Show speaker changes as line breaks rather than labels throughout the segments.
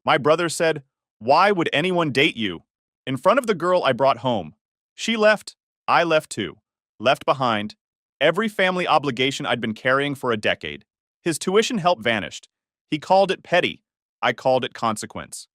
My brother said, "Why would anyone date you?" in front of the girl I brought home. She left. I left too. Left behind every family obligation I'd been carrying for a decade. His tuition help vanished. He called it petty. I called it consequence.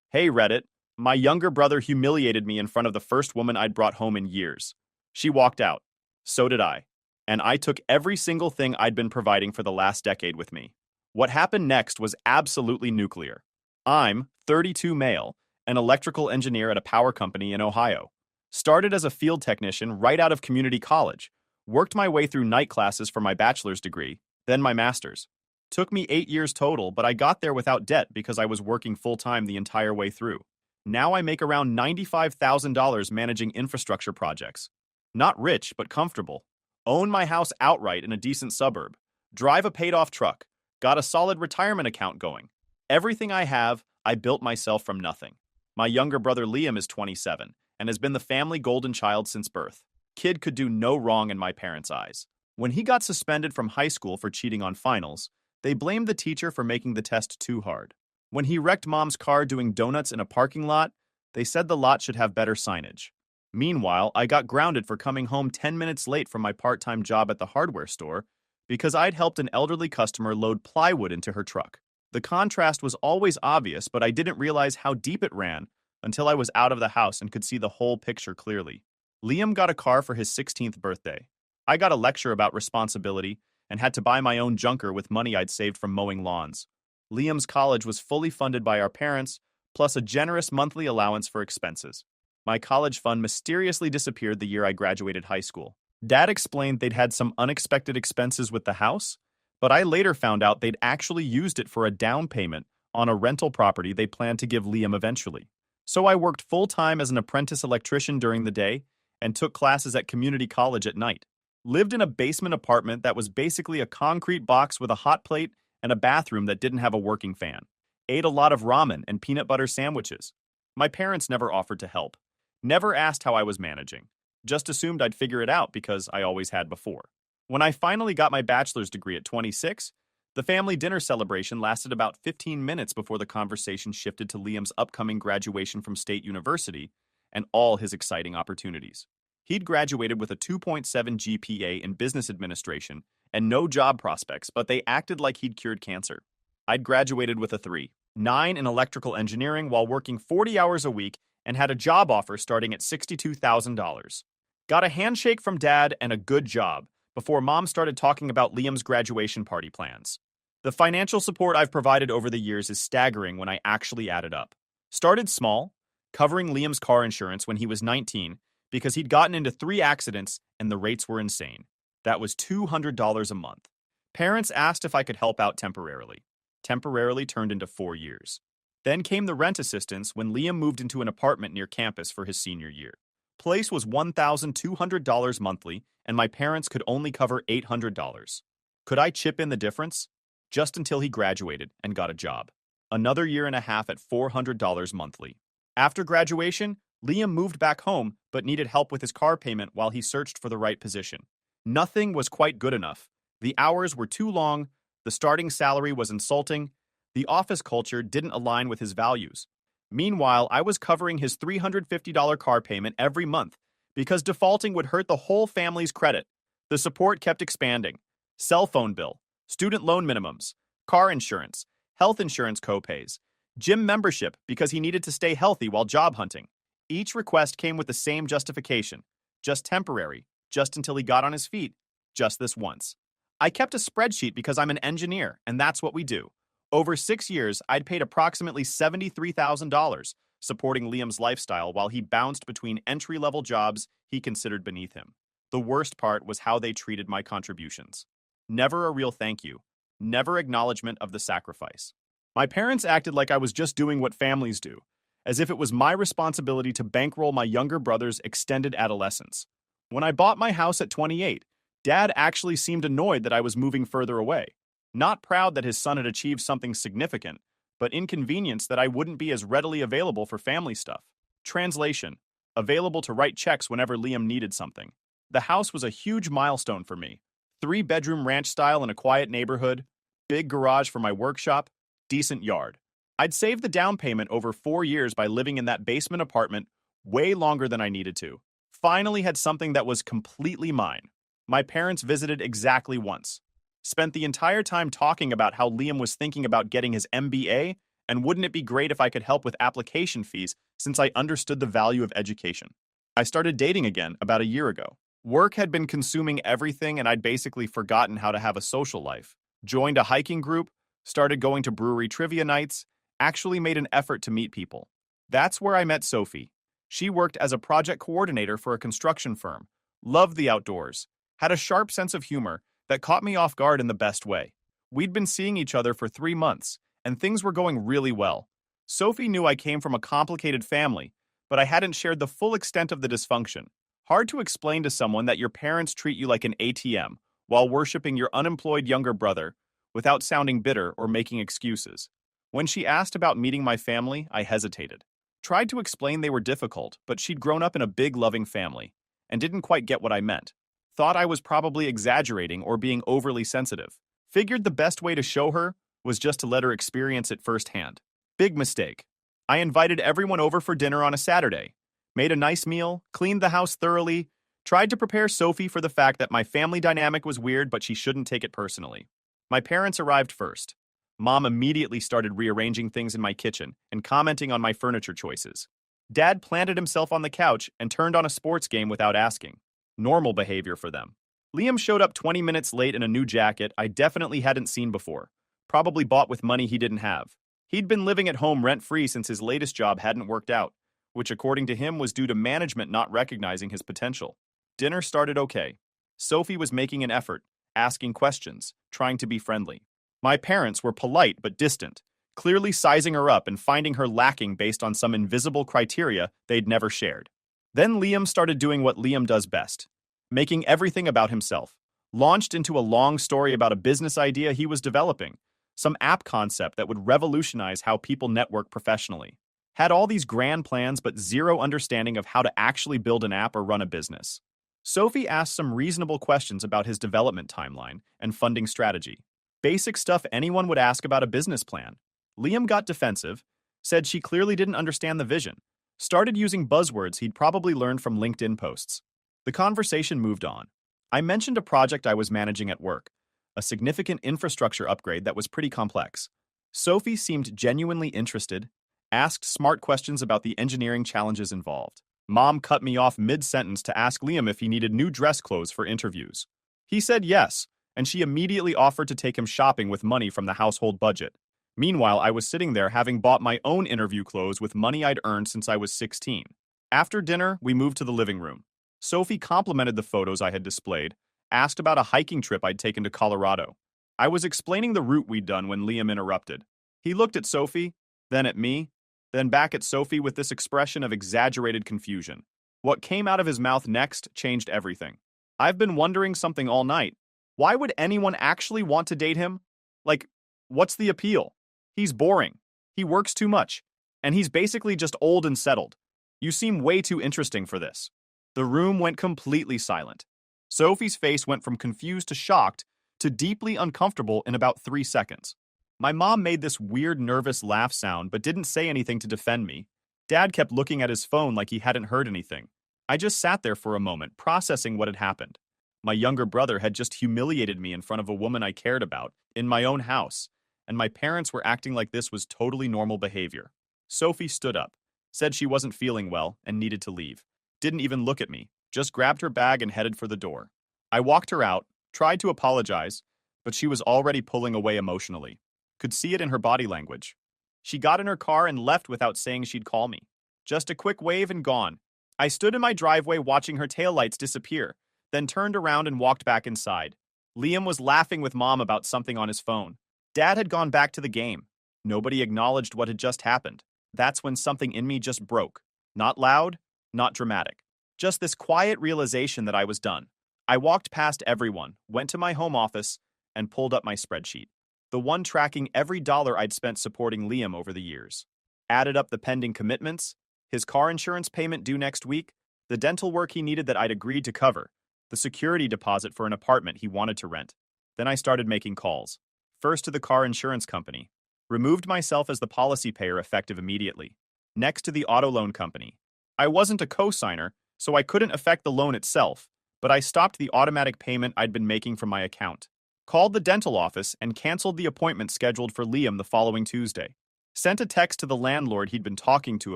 Hey, Reddit. My younger brother humiliated me in front of the first woman I'd brought home in years. She walked out. So did I. And I took every single thing I'd been providing for the last decade with me. What happened next was absolutely nuclear. I'm 32 male, an electrical engineer at a power company in Ohio. Started as a field technician right out of community college. Worked my way through night classes for my bachelor's degree, then my master's. Took me 8 years total, but I got there without debt because I was working full time the entire way through. Now I make around $95,000 managing infrastructure projects. Not rich, but comfortable. Own my house outright in a decent suburb. Drive a paid off truck. Got a solid retirement account going. Everything I have, I built myself from nothing. My younger brother Liam is 27 and has been the family golden child since birth. Kid could do no wrong in my parents' eyes. When he got suspended from high school for cheating on finals, they blamed the teacher for making the test too hard. When he wrecked mom's car doing donuts in a parking lot, they said the lot should have better signage. Meanwhile, I got grounded for coming home 10 minutes late from my part-time job at the hardware store because I'd helped an elderly customer load plywood into her truck. The contrast was always obvious, but I didn't realize how deep it ran until I was out of the house and could see the whole picture clearly. Liam got a car for his 16th birthday. I got a lecture about responsibility and had to buy my own junker with money I'd saved from mowing lawns. Liam's college was fully funded by our parents, plus a generous monthly allowance for expenses. My college fund mysteriously disappeared the year I graduated high school. Dad explained they'd had some unexpected expenses with the house, but I later found out they'd actually used it for a down payment on a rental property they planned to give Liam eventually. So I worked full-time as an apprentice electrician during the day and took classes at community college at night. Lived in a basement apartment that was basically a concrete box with a hot plate and a bathroom that didn't have a working fan. Ate a lot of ramen and peanut butter sandwiches. My parents never offered to help. Never asked how I was managing. Just assumed I'd figure it out because I always had before. When I finally got my bachelor's degree at 26, the family dinner celebration lasted about 15 minutes before the conversation shifted to Liam's upcoming graduation from State University and all his exciting opportunities. He'd graduated with a 2.7 GPA in business administration and no job prospects, but they acted like he'd cured cancer. I'd graduated with a 3.9 in electrical engineering while working 40 hours a week and had a job offer starting at $62,000. Got a handshake from Dad and a good job before Mom started talking about Liam's graduation party plans. The financial support I've provided over the years is staggering when I actually add it up. Started small, covering Liam's car insurance when he was 19 because he'd gotten into 3 accidents and the rates were insane. That was $200 a month. Parents asked if I could help out temporarily. Temporarily turned into 4 years. Then came the rent assistance when Liam moved into an apartment near campus for his senior year. Place was $1,200 monthly, and my parents could only cover $800. Could I chip in the difference? Just until he graduated and got a job. Another year and a half at $400 monthly. After graduation, Liam moved back home but needed help with his car payment while he searched for the right position. Nothing was quite good enough. The hours were too long, the starting salary was insulting, the office culture didn't align with his values. Meanwhile, I was covering his $350 car payment every month because defaulting would hurt the whole family's credit. The support kept expanding. Cell phone bill, student loan minimums, car insurance, health insurance copays, gym membership because he needed to stay healthy while job hunting. Each request came with the same justification. Just temporary, just until he got on his feet, just this once. I kept a spreadsheet because I'm an engineer, and that's what we do. Over 6 years, I'd paid approximately $73,000 supporting Liam's lifestyle while he bounced between entry-level jobs he considered beneath him. The worst part was how they treated my contributions. Never a real thank you. Never acknowledgement of the sacrifice. My parents acted like I was just doing what families do, as if it was my responsibility to bankroll my younger brother's extended adolescence. When I bought my house at 28, Dad actually seemed annoyed that I was moving further away. Not proud that his son had achieved something significant, but inconvenienced that I wouldn't be as readily available for family stuff. Translation: available to write checks whenever Liam needed something. The house was a huge milestone for me. 3-bedroom ranch style in a quiet neighborhood, big garage for my workshop, decent yard. I'd saved the down payment over 4 years by living in that basement apartment way longer than I needed to. Finally had something that was completely mine. My parents visited exactly once. Spent the entire time talking about how Liam was thinking about getting his MBA, and wouldn't it be great if I could help with application fees since I understood the value of education. I started dating again about a year ago. Work had been consuming everything and I'd basically forgotten how to have a social life. Joined a hiking group, started going to brewery trivia nights, actually made an effort to meet people. That's where I met Sophie. She worked as a project coordinator for a construction firm, loved the outdoors, had a sharp sense of humor that caught me off guard in the best way. We'd been seeing each other for 3 months, and things were going really well. Sophie knew I came from a complicated family, but I hadn't shared the full extent of the dysfunction. Hard to explain to someone that your parents treat you like an ATM while worshiping your unemployed younger brother without sounding bitter or making excuses. When she asked about meeting my family, I hesitated. Tried to explain they were difficult, but she'd grown up in a big, loving family and didn't quite get what I meant. Thought I was probably exaggerating or being overly sensitive. Figured the best way to show her was just to let her experience it firsthand. Big mistake. I invited everyone over for dinner on a Saturday, made a nice meal, cleaned the house thoroughly, tried to prepare Sophie for the fact that my family dynamic was weird, but she shouldn't take it personally. My parents arrived first. Mom immediately started rearranging things in my kitchen and commenting on my furniture choices. Dad planted himself on the couch and turned on a sports game without asking. Normal behavior for them. Liam showed up 20 minutes late in a new jacket I definitely hadn't seen before, probably bought with money he didn't have. He'd been living at home rent-free since his latest job hadn't worked out, which according to him was due to management not recognizing his potential. Dinner started okay. Sophie was making an effort, asking questions, trying to be friendly. My parents were polite but distant, clearly sizing her up and finding her lacking based on some invisible criteria they'd never shared. Then Liam started doing what Liam does best, making everything about himself. Launched into a long story about a business idea he was developing, some app concept that would revolutionize how people network professionally. Had all these grand plans but zero understanding of how to actually build an app or run a business. Sophie asked some reasonable questions about his development timeline and funding strategy. Basic stuff anyone would ask about a business plan. Liam got defensive, said she clearly didn't understand the vision, started using buzzwords he'd probably learned from LinkedIn posts. The conversation moved on. I mentioned a project I was managing at work, a significant infrastructure upgrade that was pretty complex. Sophie seemed genuinely interested, asked smart questions about the engineering challenges involved. Mom cut me off mid-sentence to ask Liam if he needed new dress clothes for interviews. He said yes, and she immediately offered to take him shopping with money from the household budget. Meanwhile, I was sitting there having bought my own interview clothes with money I'd earned since I was 16. After dinner, we moved to the living room. Sophie complimented the photos I had displayed, asked about a hiking trip I'd taken to Colorado. I was explaining the route we'd done when Liam interrupted. He looked at Sophie, then at me, then back at Sophie with this expression of exaggerated confusion. What came out of his mouth next changed everything. I've been wondering something all night. Why would anyone actually want to date him? Like, what's the appeal? He's boring. He works too much. And he's basically just old and settled. You seem way too interesting for this. The room went completely silent. Sophie's face went from confused to shocked to deeply uncomfortable in about 3 seconds. My mom made this weird nervous laugh sound but didn't say anything to defend me. Dad kept looking at his phone like he hadn't heard anything. I just sat there for a moment, processing what had happened. My younger brother had just humiliated me in front of a woman I cared about, in my own house, and my parents were acting like this was totally normal behavior. Sophie stood up, said she wasn't feeling well and needed to leave. Didn't even look at me, just grabbed her bag and headed for the door. I walked her out, tried to apologize, but she was already pulling away emotionally. Could see it in her body language. She got in her car and left without saying she'd call me. Just a quick wave and gone. I stood in my driveway watching her taillights disappear, then turned around and walked back inside. Liam was laughing with Mom about something on his phone. Dad had gone back to the game. Nobody acknowledged what had just happened. That's when something in me just broke. Not loud, not dramatic. Just this quiet realization that I was done. I walked past everyone, went to my home office, and pulled up my spreadsheet. The one tracking every dollar I'd spent supporting Liam over the years. Added up the pending commitments, his car insurance payment due next week, the dental work he needed that I'd agreed to cover, the security deposit for an apartment he wanted to rent. Then I started making calls. First to the car insurance company. Removed myself as the policy payer effective immediately. Next to the auto loan company. I wasn't a co-signer, so I couldn't affect the loan itself, but I stopped the automatic payment I'd been making from my account. Called the dental office and canceled the appointment scheduled for Liam the following Tuesday. Sent a text to the landlord he'd been talking to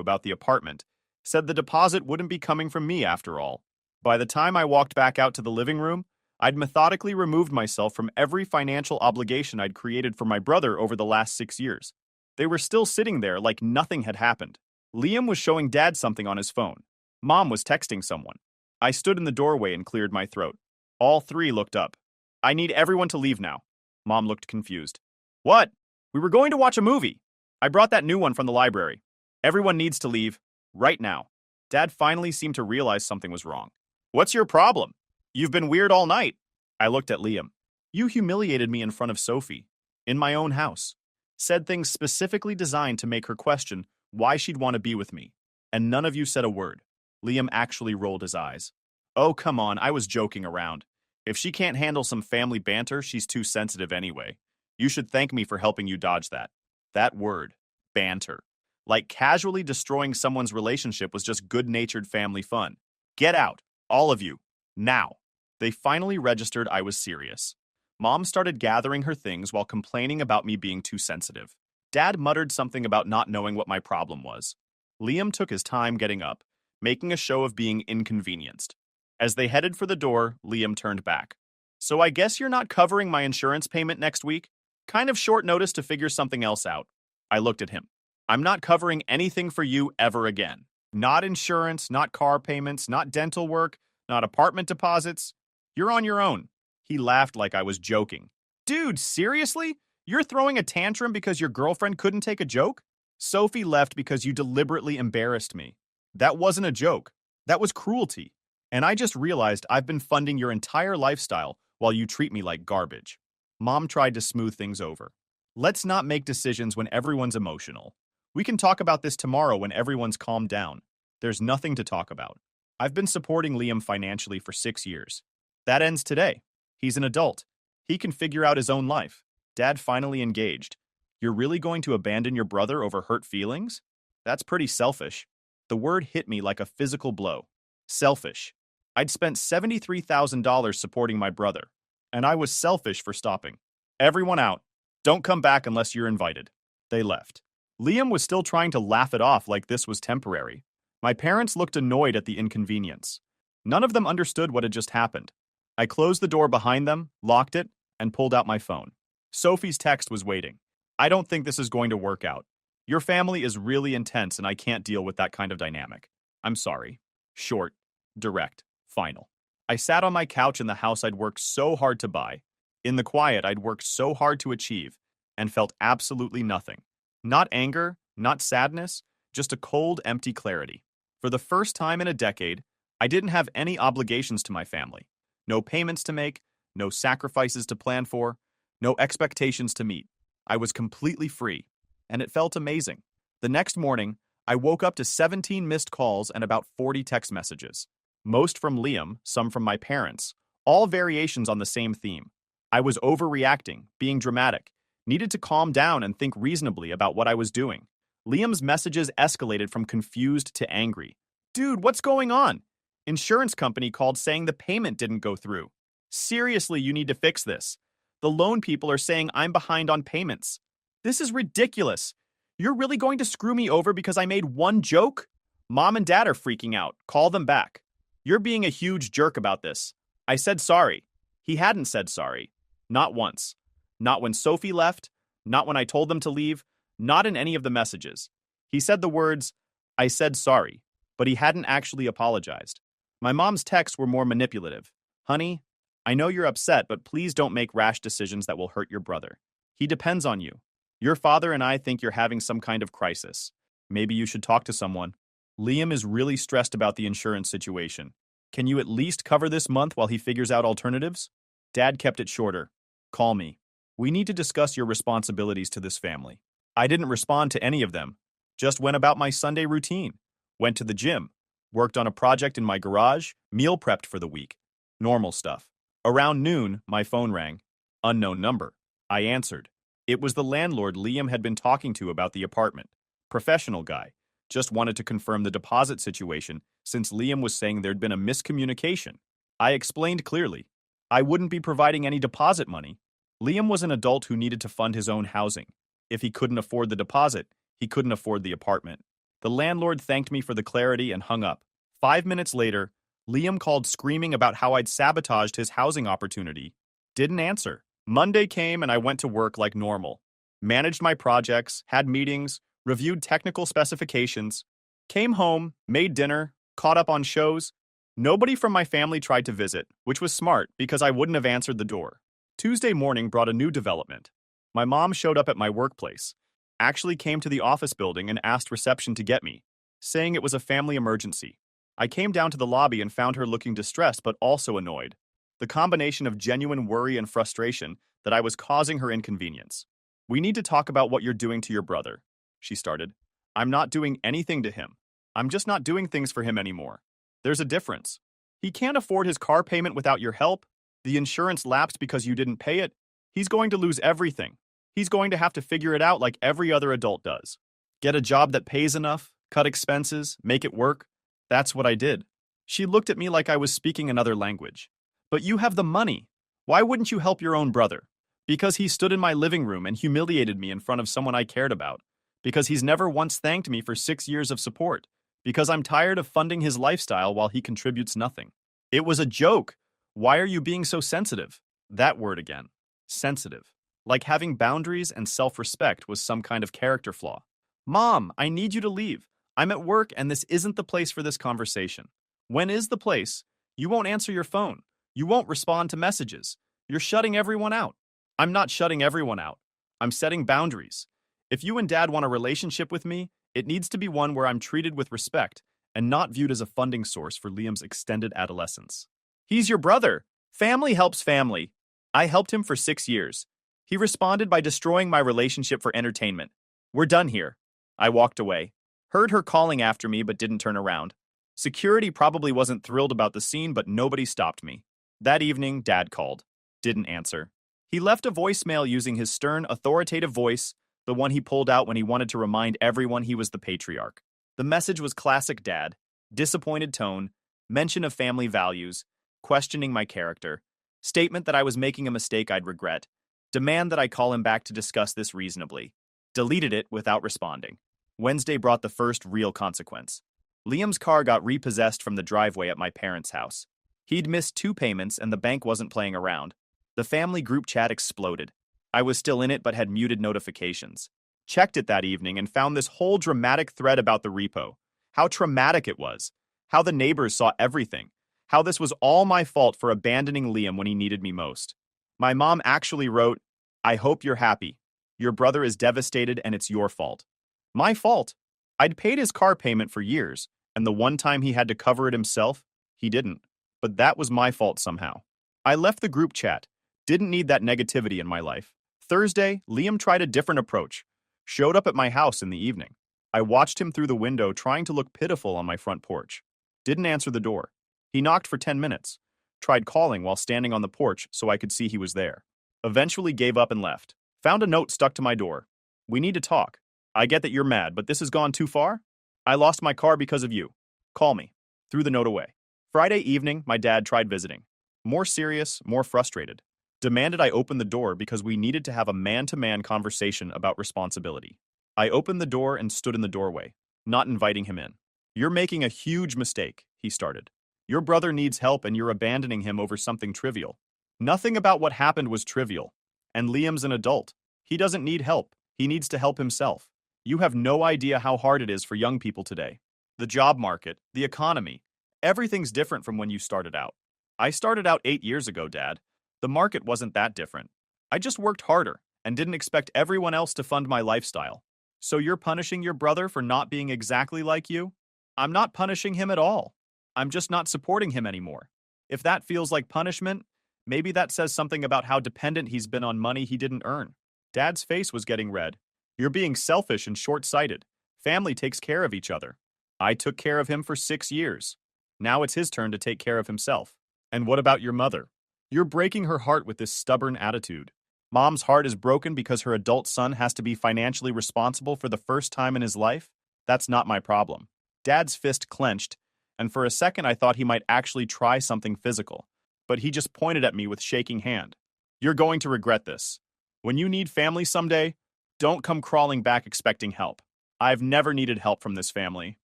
about the apartment. Said the deposit wouldn't be coming from me after all. By the time I walked back out to the living room, I'd methodically removed myself from every financial obligation I'd created for my brother over the last 6 years. They were still sitting there like nothing had happened. Liam was showing Dad something on his phone. Mom was texting someone. I stood in the doorway and cleared my throat. All three looked up. I need everyone to leave now. Mom looked confused. What? We were going to watch a movie. I brought that new one from the library. Everyone needs to leave. Right now. Dad finally seemed to realize something was wrong. What's your problem? You've been weird all night. I looked at Liam. You humiliated me in front of Sophie. In my own house. Said things specifically designed to make her question why she'd want to be with me. And none of you said a word. Liam actually rolled his eyes. Oh, come on, I was joking around. If she can't handle some family banter, she's too sensitive anyway. You should thank me for helping you dodge that. That word. Banter. Like casually destroying someone's relationship was just good-natured family fun. Get out, all of you, now. They finally registered I was serious. Mom started gathering her things while complaining about me being too sensitive. Dad muttered something about not knowing what my problem was. Liam took his time getting up, making a show of being inconvenienced. As they headed for the door, Liam turned back. So I guess you're not covering my insurance payment next week? Kind of short notice to figure something else out. I looked at him. I'm not covering anything for you ever again. Not insurance, not car payments, not dental work, not apartment deposits. You're on your own. He laughed like I was joking. Dude, seriously? You're throwing a tantrum because your girlfriend couldn't take a joke? Sophie left because you deliberately embarrassed me. That wasn't a joke. That was cruelty. And I just realized I've been funding your entire lifestyle while you treat me like garbage. Mom tried to smooth things over. Let's not make decisions when everyone's emotional. We can talk about this tomorrow when everyone's calmed down. There's nothing to talk about. I've been supporting Liam financially for 6 years. That ends today. He's an adult. He can figure out his own life. Dad finally engaged. You're really going to abandon your brother over hurt feelings? That's pretty selfish. The word hit me like a physical blow. Selfish. I'd spent $73,000 supporting my brother, and I was selfish for stopping. Everyone out. Don't come back unless you're invited. They left. Liam was still trying to laugh it off like this was temporary. My parents looked annoyed at the inconvenience. None of them understood what had just happened. I closed the door behind them, locked it, and pulled out my phone. Sophie's text was waiting. I don't think this is going to work out. Your family is really intense and I can't deal with that kind of dynamic. I'm sorry. Short, direct, final. I sat on my couch in the house I'd worked so hard to buy. In the quiet I'd worked so hard to achieve, and felt absolutely nothing. Not anger, not sadness, just a cold, empty clarity. For the first time in a decade, I didn't have any obligations to my family. No payments to make, no sacrifices to plan for, no expectations to meet. I was completely free, and it felt amazing. The next morning, I woke up to 17 missed calls and about 40 text messages. Most from Liam, some from my parents, all variations on the same theme. I was overreacting, being dramatic, needed to calm down and think reasonably about what I was doing. Liam's messages escalated from confused to angry. Dude, what's going on? Insurance company called saying the payment didn't go through. Seriously, you need to fix this. The loan people are saying I'm behind on payments. This is ridiculous. You're really going to screw me over because I made one joke? Mom and Dad are freaking out. Call them back. You're being a huge jerk about this. I said sorry. He hadn't said sorry. Not once. Not when Sophie left. Not when I told them to leave. Not in any of the messages. He said the words, I said sorry, but he hadn't actually apologized. My mom's texts were more manipulative. Honey, I know you're upset, but please don't make rash decisions that will hurt your brother. He depends on you. Your father and I think you're having some kind of crisis. Maybe you should talk to someone. Liam is really stressed about the insurance situation. Can you at least cover this month while he figures out alternatives? Dad kept it shorter. Call me. We need to discuss your responsibilities to this family. I didn't respond to any of them. Just went about my Sunday routine. Went to the gym. Worked on a project in my garage. Meal prepped for the week. Normal stuff. Around noon, my phone rang. Unknown number. I answered. It was the landlord Liam had been talking to about the apartment. Professional guy. Just wanted to confirm the deposit situation since Liam was saying there'd been a miscommunication. I explained clearly. I wouldn't be providing any deposit money. Liam was an adult who needed to fund his own housing. If he couldn't afford the deposit, he couldn't afford the apartment. The landlord thanked me for the clarity and hung up. 5 minutes later, Liam called screaming about how I'd sabotaged his housing opportunity. Didn't answer. Monday came and I went to work like normal. Managed my projects, had meetings, reviewed technical specifications, came home, made dinner, caught up on shows. Nobody from my family tried to visit, which was smart because I wouldn't have answered the door. Tuesday morning brought a new development. My mom showed up at my workplace, actually came to the office building and asked reception to get me, saying it was a family emergency. I came down to the lobby and found her looking distressed but also annoyed. The combination of genuine worry and frustration that I was causing her inconvenience. "We need to talk about what you're doing to your brother," she started. "I'm not doing anything to him. I'm just not doing things for him anymore. There's a difference. He can't afford his car payment without your help. The insurance lapsed because you didn't pay it. He's going to lose everything. He's going to have to figure it out like every other adult does. Get a job that pays enough, cut expenses, make it work." That's what I did. She looked at me like I was speaking another language. "But you have the money. Why wouldn't you help your own brother?" "Because he stood in my living room and humiliated me in front of someone I cared about. Because he's never once thanked me for 6 years of support. Because I'm tired of funding his lifestyle while he contributes nothing." It was a joke. Why are you being so sensitive? That word again. Sensitive. Like having boundaries and self-respect was some kind of character flaw. "Mom, I need you to leave. I'm at work and this isn't the place for this conversation." When is the place? You won't answer your phone. You won't respond to messages. You're shutting everyone out. I'm not shutting everyone out. I'm setting boundaries. If you and Dad want a relationship with me, it needs to be one where I'm treated with respect and not viewed as a funding source for Liam's extended adolescence. "He's your brother. Family helps family." I helped him for 6 years. He responded by destroying my relationship for entertainment. "We're done here." I walked away. Heard her calling after me but didn't turn around. Security probably wasn't thrilled about the scene, but nobody stopped me. That evening, Dad called. Didn't answer. He left a voicemail using his stern, authoritative voice, the one he pulled out when he wanted to remind everyone he was the patriarch. The message was classic Dad. Disappointed tone, mention of family values, questioning my character, statement that I was making a mistake I'd regret, demand that I call him back to discuss this reasonably. Deleted it without responding. Wednesday brought the first real consequence. Liam's car got repossessed from the driveway at my parents' house. He'd missed 2 payments and the bank wasn't playing around. The family group chat exploded. I was still in it but had muted notifications. Checked it that evening and found this whole dramatic thread about the repo. How traumatic it was. How the neighbors saw everything. How this was all my fault for abandoning Liam when he needed me most. My mom actually wrote, "I hope you're happy. Your brother is devastated and it's your fault." My fault. I'd paid his car payment for years, and the one time he had to cover it himself, he didn't. But that was my fault somehow. I left the group chat. Didn't need that negativity in my life. Thursday, Liam tried a different approach. Showed up at my house in the evening. I watched him through the window trying to look pitiful on my front porch. Didn't answer the door. He knocked for 10 minutes. Tried calling while standing on the porch so I could see he was there. Eventually gave up and left. Found a note stuck to my door. "We need to talk. I get that you're mad, but this has gone too far. I lost my car because of you. Call me." Threw the note away. Friday evening, my dad tried visiting. More serious, more frustrated. Demanded I open the door because we needed to have a man-to-man conversation about responsibility. I opened the door and stood in the doorway, not inviting him in. "You're making a huge mistake," he started. "Your brother needs help and you're abandoning him over something trivial." Nothing about what happened was trivial. And Liam's an adult. He doesn't need help. He needs to help himself. You have no idea how hard it is for young people today. The job market, the economy, everything's different from when you started out. I started out 8 years ago, Dad. The market wasn't that different. I just worked harder and didn't expect everyone else to fund my lifestyle. So you're punishing your brother for not being exactly like you? I'm not punishing him at all. I'm just not supporting him anymore. If that feels like punishment, maybe that says something about how dependent he's been on money he didn't earn. Dad's face was getting red. You're being selfish and short-sighted. Family takes care of each other. I took care of him for 6 years. Now it's his turn to take care of himself. And what about your mother? You're breaking her heart with this stubborn attitude. Mom's heart is broken because her adult son has to be financially responsible for the first time in his life? That's not my problem. Dad's fist clenched, and for a second I thought he might actually try something physical, but he just pointed at me with shaking hand. You're going to regret this. When you need family someday, don't come crawling back expecting help. I've never needed help from this family.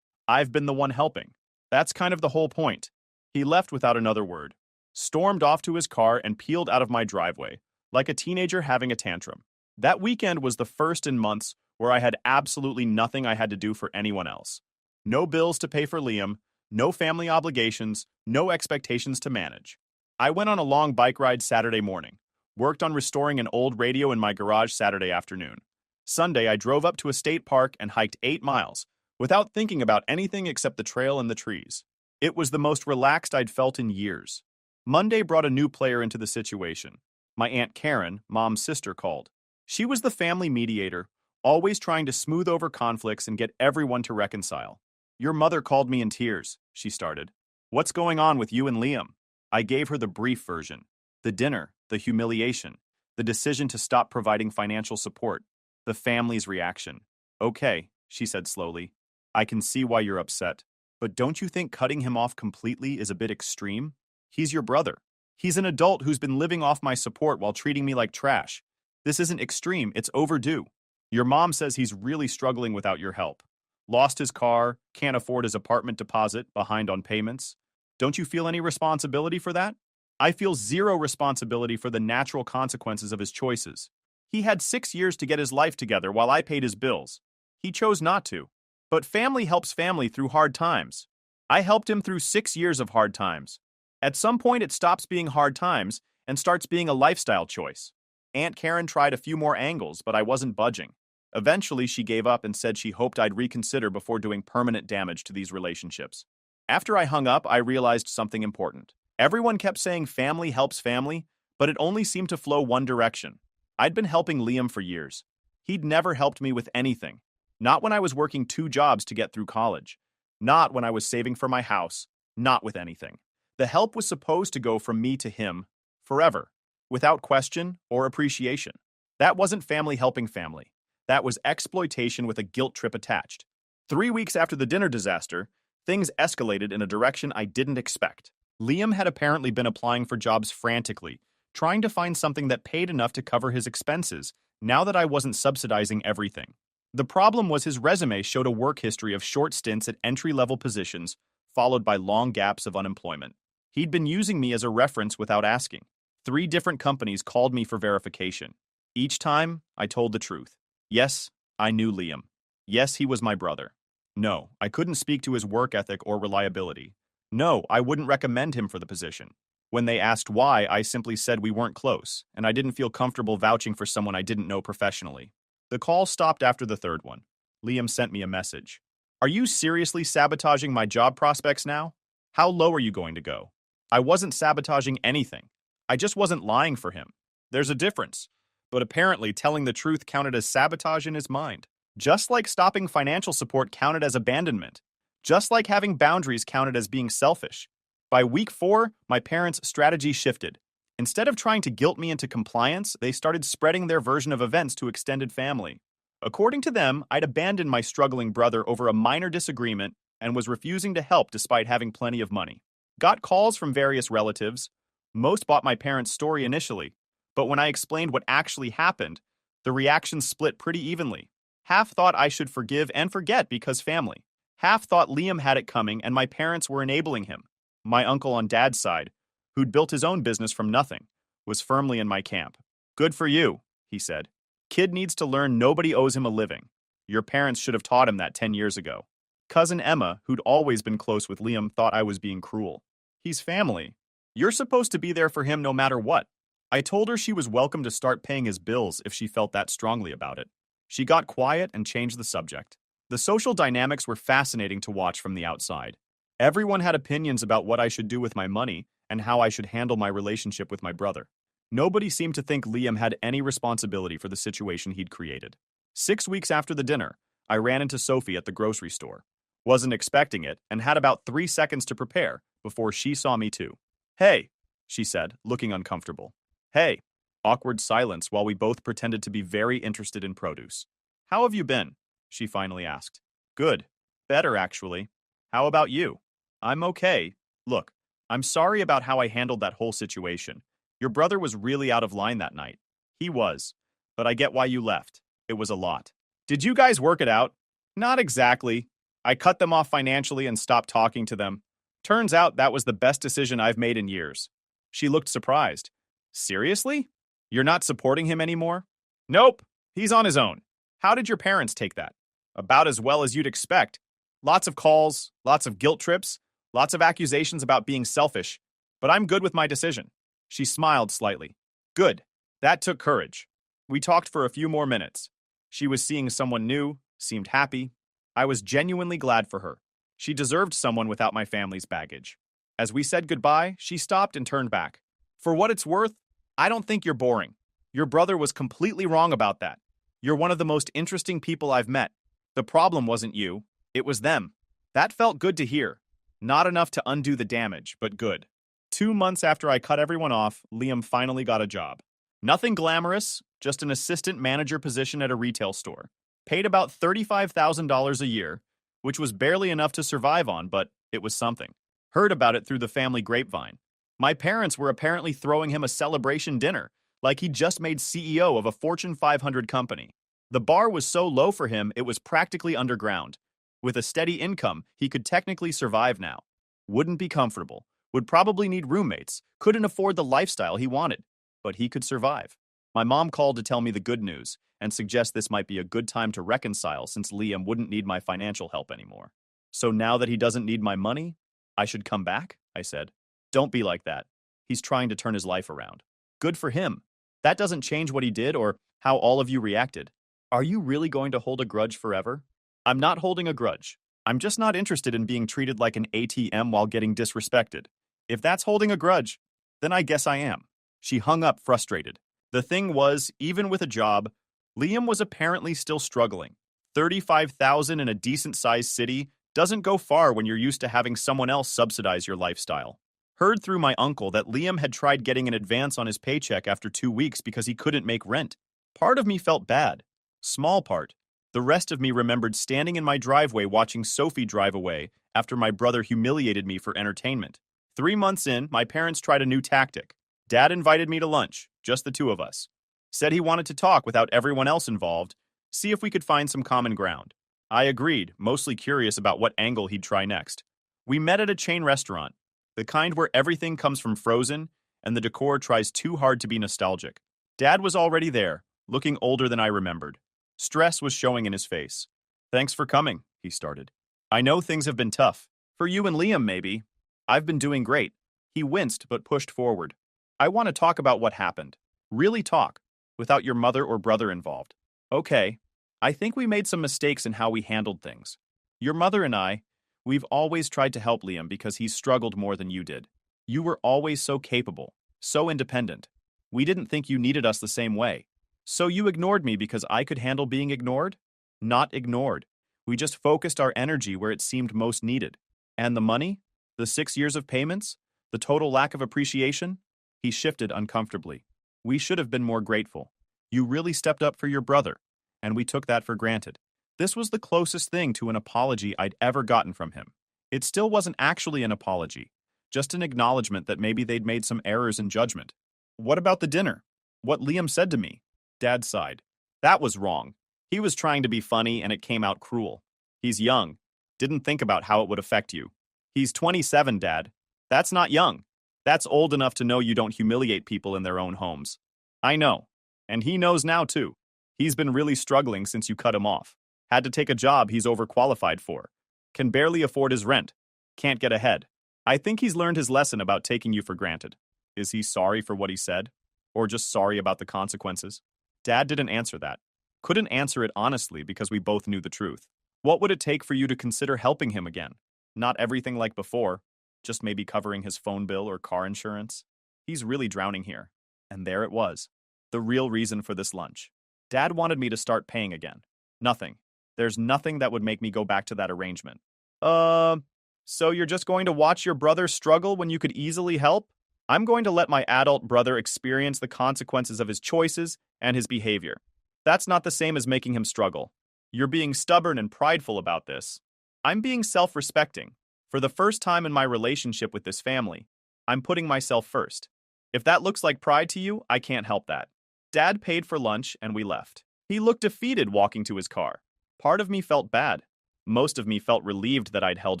I've been the one helping. That's kind of the whole point. He left without another word, stormed off to his car, and peeled out of my driveway, like a teenager having a tantrum. That weekend was the first in months where I had absolutely nothing I had to do for anyone else. No bills to pay for Liam, no family obligations, no expectations to manage. I went on a long bike ride Saturday morning, worked on restoring an old radio in my garage Saturday afternoon. Sunday, I drove up to a state park and hiked 8 miles, without thinking about anything except the trail and the trees. It was the most relaxed I'd felt in years. Monday brought a new player into the situation. My Aunt Karen, Mom's sister, called. She was the family mediator, always trying to smooth over conflicts and get everyone to reconcile. Your mother called me in tears, she started. What's going on with you and Liam? I gave her the brief version. The dinner, the humiliation, the decision to stop providing financial support, the family's reaction. Okay, she said slowly. I can see why you're upset. But don't you think cutting him off completely is a bit extreme? He's your brother. He's an adult who's been living off my support while treating me like trash. This isn't extreme, it's overdue. Your mom says he's really struggling without your help. Lost his car, can't afford his apartment deposit, behind on payments. Don't you feel any responsibility for that? I feel zero responsibility for the natural consequences of his choices. He had 6 years to get his life together while I paid his bills. He chose not to. But family helps family through hard times. I helped him through 6 years of hard times. At some point, it stops being hard times and starts being a lifestyle choice. Aunt Karen tried a few more angles, but I wasn't budging. Eventually, she gave up and said she hoped I'd reconsider before doing permanent damage to these relationships. After I hung up, I realized something important. Everyone kept saying family helps family, but it only seemed to flow one direction. I'd been helping Liam for years. He'd never helped me with anything. Not when I was working 2 jobs to get through college. Not when I was saving for my house. Not with anything. The help was supposed to go from me to him, forever, without question or appreciation. That wasn't family helping family. That was exploitation with a guilt trip attached. 3 weeks after the dinner disaster, things escalated in a direction I didn't expect. Liam had apparently been applying for jobs frantically, trying to find something that paid enough to cover his expenses, now that I wasn't subsidizing everything. The problem was his resume showed a work history of short stints at entry-level positions, followed by long gaps of unemployment. He'd been using me as a reference without asking. 3 different companies called me for verification. Each time, I told the truth. Yes, I knew Liam. Yes, he was my brother. No, I couldn't speak to his work ethic or reliability. No, I wouldn't recommend him for the position. When they asked why, I simply said we weren't close, and I didn't feel comfortable vouching for someone I didn't know professionally. The call stopped after the 3rd one. Liam sent me a message. Are you seriously sabotaging my job prospects now? How low are you going to go? I wasn't sabotaging anything. I just wasn't lying for him. There's a difference. But apparently telling the truth counted as sabotage in his mind. Just like stopping financial support counted as abandonment. Just like having boundaries counted as being selfish. By week 4, my parents' strategy shifted. Instead of trying to guilt me into compliance, they started spreading their version of events to extended family. According to them, I'd abandoned my struggling brother over a minor disagreement and was refusing to help despite having plenty of money. Got calls from various relatives. Most bought my parents' story initially, but when I explained what actually happened, the reactions split pretty evenly. Half thought I should forgive and forget because family. Half thought Liam had it coming and my parents were enabling him. My uncle on Dad's side, who'd built his own business from nothing, was firmly in my camp. Good for you, he said. Kid needs to learn nobody owes him a living. Your parents should have taught him that 10 years ago. Cousin Emma, who'd always been close with Liam, thought I was being cruel. He's family. You're supposed to be there for him no matter what. I told her she was welcome to start paying his bills if she felt that strongly about it. She got quiet and changed the subject. The social dynamics were fascinating to watch from the outside. Everyone had opinions about what I should do with my money and how I should handle my relationship with my brother. Nobody seemed to think Liam had any responsibility for the situation he'd created. 6 weeks after the dinner, I ran into Sophie at the grocery store. Wasn't expecting it and had about 3 seconds to prepare before she saw me too. Hey, she said, looking uncomfortable. Hey, Awkward silence while we both pretended to be very interested in produce. How have you been? She finally asked. Good. Better, actually. How about you? I'm okay. Look, I'm sorry about how I handled that whole situation. Your brother was really out of line that night. He was. But I get why you left. It was a lot. Did you guys work it out? Not exactly. I cut them off financially and stopped talking to them. Turns out that was the best decision I've made in years. She looked surprised. Seriously? You're not supporting him anymore? Nope. He's on his own. How did your parents take that? About as well as you'd expect. Lots of calls, lots of guilt trips, lots of accusations about being selfish. But I'm good with my decision. She smiled slightly. Good. That took courage. We talked for a few more minutes. She was seeing someone new, seemed happy. I was genuinely glad for her. She deserved someone without my family's baggage. As we said goodbye, she stopped and turned back. For what it's worth, I don't think you're boring. Your brother was completely wrong about that. You're one of the most interesting people I've met. The problem wasn't you, it was them. That felt good to hear. Not enough to undo the damage, but good. 2 months after I cut everyone off, Liam finally got a job. Nothing glamorous, just an assistant manager position at a retail store. Paid about $35,000 a year, which was barely enough to survive on, but it was something. Heard about it through the family grapevine. My parents were apparently throwing him a celebration dinner, like he just made CEO of a Fortune 500 company. The bar was so low for him, it was practically underground. With a steady income, he could technically survive now. Wouldn't be comfortable, would probably need roommates, couldn't afford the lifestyle he wanted, but he could survive. My mom called to tell me the good news and suggest this might be a good time to reconcile since Liam wouldn't need my financial help anymore. So now that he doesn't need my money, I should come back, I said. Don't be like that. He's trying to turn his life around. Good for him. That doesn't change what he did or how all of you reacted. Are you really going to hold a grudge forever? I'm not holding a grudge. I'm just not interested in being treated like an ATM while getting disrespected. If that's holding a grudge, then I guess I am. She hung up frustrated. The thing was, even with a job, Liam was apparently still struggling. $35,000 in a decent-sized city doesn't go far when you're used to having someone else subsidize your lifestyle. Heard through my uncle that Liam had tried getting an advance on his paycheck after 2 weeks because he couldn't make rent. Part of me felt bad. Small part. The rest of me remembered standing in my driveway watching Sophie drive away after my brother humiliated me for entertainment. 3 months in, my parents tried a new tactic. Dad invited me to lunch, just the two of us. Said he wanted to talk without everyone else involved, see if we could find some common ground. I agreed, mostly curious about what angle he'd try next. We met at a chain restaurant, the kind where everything comes from frozen and the decor tries too hard to be nostalgic. Dad was already there, looking older than I remembered. Stress was showing in his face. Thanks for coming, he started. I know things have been tough. For you and Liam, maybe. I've been doing great. He winced but pushed forward. I want to talk about what happened. Really talk, without your mother or brother involved. Okay. I think we made some mistakes in how we handled things. Your mother and I, we've always tried to help Liam because he's struggled more than you did. You were always so capable, so independent. We didn't think you needed us the same way. So you ignored me because I could handle being ignored? Not ignored. We just focused our energy where it seemed most needed. And the money? The 6 years of payments? The total lack of appreciation? He shifted uncomfortably. We should have been more grateful. You really stepped up for your brother, and we took that for granted. This was the closest thing to an apology I'd ever gotten from him. It still wasn't actually an apology, just an acknowledgement that maybe they'd made some errors in judgment. What about the dinner? What Liam said to me? Dad sighed. That was wrong. He was trying to be funny and it came out cruel. He's young. Didn't think about how it would affect you. He's 27, Dad. That's not young. That's old enough to know you don't humiliate people in their own homes. I know. And he knows now, too. He's been really struggling since you cut him off. Had to take a job he's overqualified for. Can barely afford his rent. Can't get ahead. I think he's learned his lesson about taking you for granted. Is he sorry for what he said? Or just sorry about the consequences? Dad didn't answer that. Couldn't answer it honestly because we both knew the truth. What would it take for you to consider helping him again? Not everything like before. Just maybe covering his phone bill or car insurance. He's really drowning here. And there it was. The real reason for this lunch. Dad wanted me to start paying again. Nothing. There's nothing that would make me go back to that arrangement. So you're just going to watch your brother struggle when you could easily help? I'm going to let my adult brother experience the consequences of his choices and his behavior. That's not the same as making him struggle. You're being stubborn and prideful about this. I'm being self-respecting. For the first time in my relationship with this family, I'm putting myself first. If that looks like pride to you, I can't help that. Dad paid for lunch and we left. He looked defeated walking to his car. Part of me felt bad. Most of me felt relieved that I'd held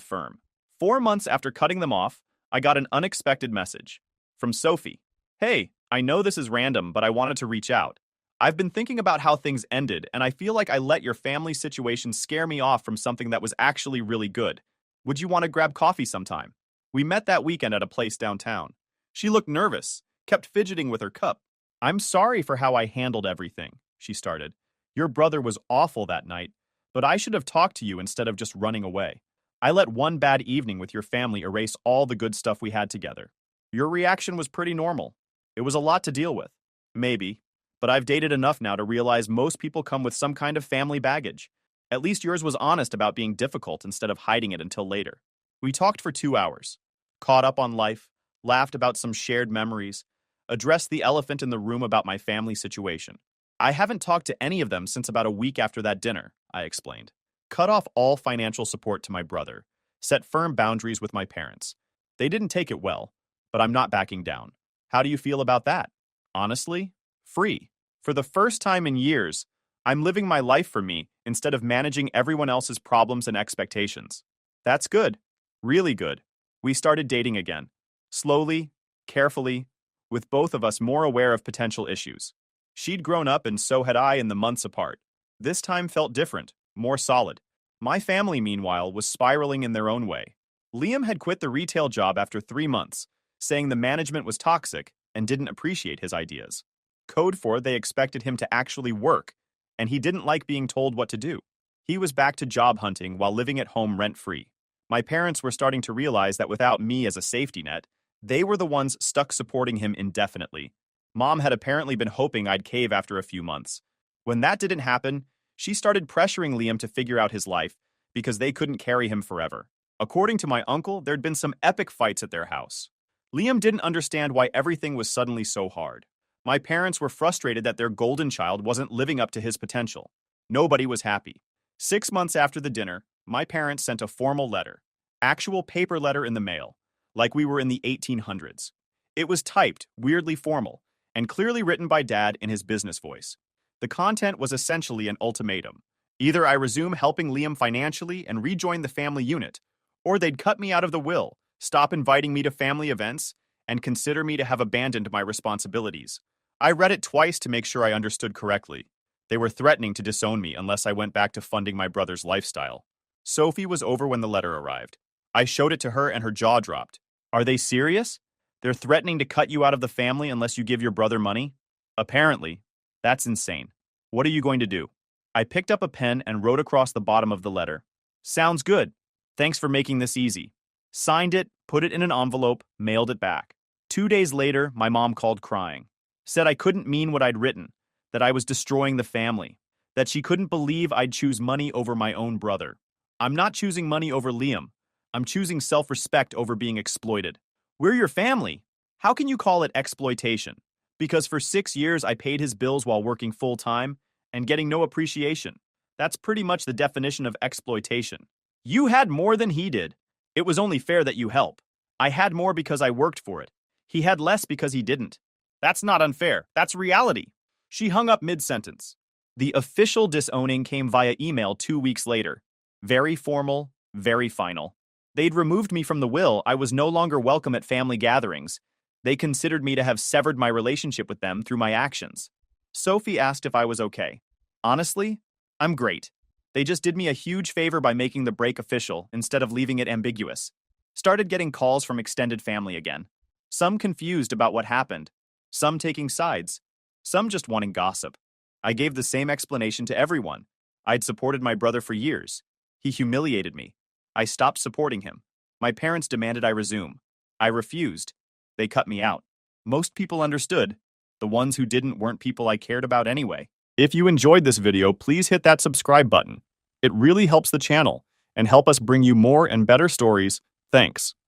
firm. 4 months after cutting them off, I got an unexpected message from Sophie. Hey, I know this is random, but I wanted to reach out. I've been thinking about how things ended, and I feel like I let your family situation scare me off from something that was actually really good. Would you want to grab coffee sometime? We met that weekend at a place downtown. She looked nervous, kept fidgeting with her cup. I'm sorry for how I handled everything, she started. Your brother was awful that night, but I should have talked to you instead of just running away. I let one bad evening with your family erase all the good stuff we had together. Your reaction was pretty normal. It was a lot to deal with. Maybe. But I've dated enough now to realize most people come with some kind of family baggage. At least yours was honest about being difficult instead of hiding it until later. We talked for 2 hours, caught up on life, laughed about some shared memories, addressed the elephant in the room about my family situation. I haven't talked to any of them since about a week after that dinner, I explained. Cut off all financial support to my brother, set firm boundaries with my parents. They didn't take it well, but I'm not backing down. How do you feel about that? Honestly, free. For the first time in years, I'm living my life for me instead of managing everyone else's problems and expectations. That's good. Really good. We started dating again. Slowly, carefully, with both of us more aware of potential issues. She'd grown up and so had I in the months apart. This time felt different, more solid. My family, meanwhile, was spiraling in their own way. Liam had quit the retail job after 3 months, saying the management was toxic and didn't appreciate his ideas. Code for they expected him to actually work, and he didn't like being told what to do. He was back to job hunting while living at home rent-free. My parents were starting to realize that without me as a safety net, they were the ones stuck supporting him indefinitely. Mom had apparently been hoping I'd cave after a few months. When that didn't happen, she started pressuring Liam to figure out his life because they couldn't carry him forever. According to my uncle, there'd been some epic fights at their house. Liam didn't understand why everything was suddenly so hard. My parents were frustrated that their golden child wasn't living up to his potential. Nobody was happy. 6 months after the dinner, my parents sent a formal letter. Actual paper letter in the mail, like we were in the 1800s. It was typed, weirdly formal, and clearly written by Dad in his business voice. The content was essentially an ultimatum. Either I resume helping Liam financially and rejoin the family unit, or they'd cut me out of the will, stop inviting me to family events, and consider me to have abandoned my responsibilities. I read it twice to make sure I understood correctly. They were threatening to disown me unless I went back to funding my brother's lifestyle. Sophie was over when the letter arrived. I showed it to her and her jaw dropped. Are they serious? They're threatening to cut you out of the family unless you give your brother money? Apparently. That's insane. What are you going to do? I picked up a pen and wrote across the bottom of the letter. Sounds good. Thanks for making this easy. Signed it, put it in an envelope, mailed it back. 2 days later, my mom called crying. Said I couldn't mean what I'd written, that I was destroying the family, that she couldn't believe I'd choose money over my own brother. I'm not choosing money over Liam. I'm choosing self-respect over being exploited. We're your family. How can you call it exploitation? Because for 6 years I paid his bills while working full-time and getting no appreciation. That's pretty much the definition of exploitation. You had more than he did. It was only fair that you help. I had more because I worked for it. He had less because he didn't. That's not unfair. That's reality. She hung up mid-sentence. The official disowning came via email 2 weeks later. Very formal, very final. They'd removed me from the will. I was no longer welcome at family gatherings. They considered me to have severed my relationship with them through my actions. Sophie asked if I was okay. Honestly, I'm great. They just did me a huge favor by making the break official instead of leaving it ambiguous. Started getting calls from extended family again. Some confused about what happened. Some taking sides. Some just wanting gossip. I gave the same explanation to everyone. I'd supported my brother for years. He humiliated me. I stopped supporting him. My parents demanded I resume. I refused. They cut me out. Most people understood. The ones who didn't weren't people I cared about anyway. If you enjoyed this video, please hit that subscribe button. It really helps the channel and help us bring you more and better stories. Thanks.